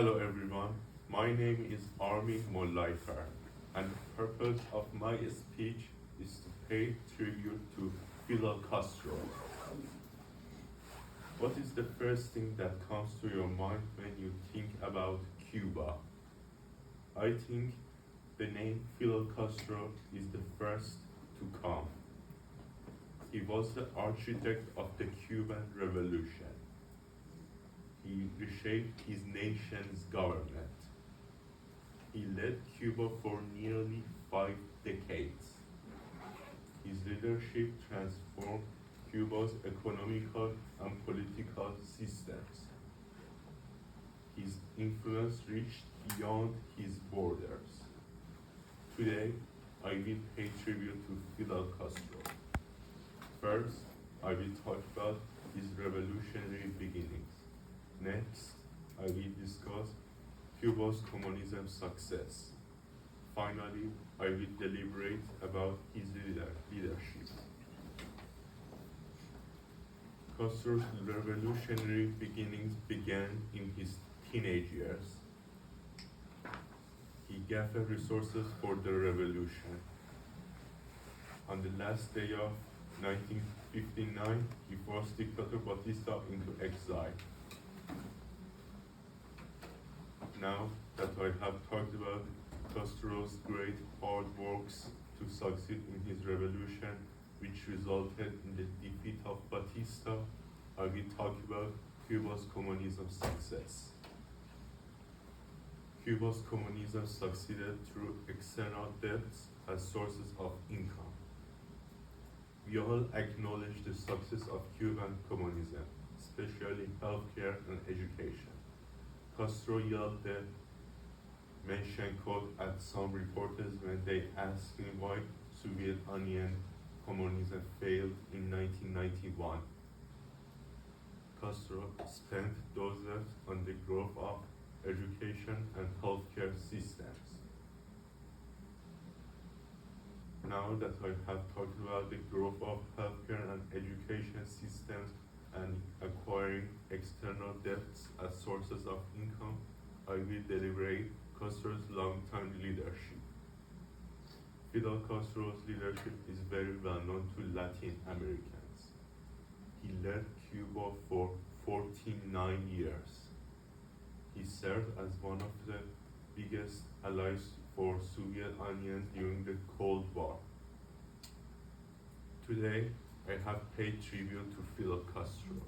Hello everyone, my name is Armin Mollaikar, and the purpose of my speech is to pay tribute to Fidel Castro. What is the first thing that comes to your mind when you think about Cuba? I think the name Fidel Castro is the first to come. He was the architect of the Cuban Revolution. He reshaped his nation's government. He led Cuba for nearly 5 decades. His leadership transformed Cuba's economical and political systems. His influence reached beyond his borders. Today, I will pay tribute to Fidel Castro. First, I will talk about his revolutionary beginnings. Next, I will discuss Cuba's communism success. Finally, I will deliberate about his leadership. Castro's revolutionary beginnings began in his teenage years. He gathered resources for the revolution. On the last day of 1959, he forced dictator Batista into exile. Now that I have talked about Castro's great hard works to succeed in his revolution, which resulted in the defeat of Batista, I will talk about Cuba's communism success. Cuba's communism succeeded through external debts as sources of income. We all acknowledge the success of Cuban communism, especially healthcare and education. Castro yelled the mention code at some reporters when they asked him why Soviet Union communism failed in 1991. Castro spent those years on the growth of education and healthcare systems. Now that I have talked about the growth of healthcare and education systems and acquiring external debts as sources of income, I will deliberate Castro's long-term leadership. Fidel Castro's leadership is very well known to Latin Americans. He led Cuba for 49 years. He served as one of the biggest allies for Soviet Union during the Cold War. Today, I have paid tribute to Fidel Castro.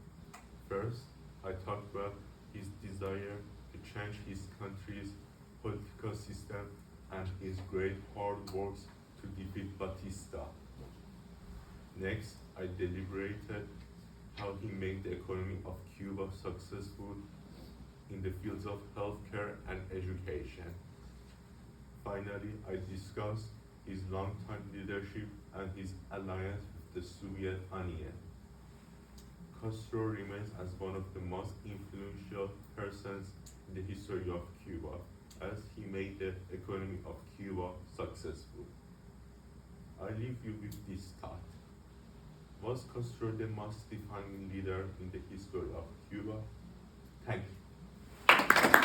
First, I talked about his desire to change his country's political system and his great hard works to defeat Batista. Next, I deliberated how he made the economy of Cuba successful in the fields of healthcare and education. Finally, I discussed his long-time leadership and his alliance with the Soviet Union. Castro remains as one of the most influential persons in the history of Cuba, as he made the economy of Cuba successful. I leave you with this thought. Was Castro the most defining leader in the history of Cuba? Thank you.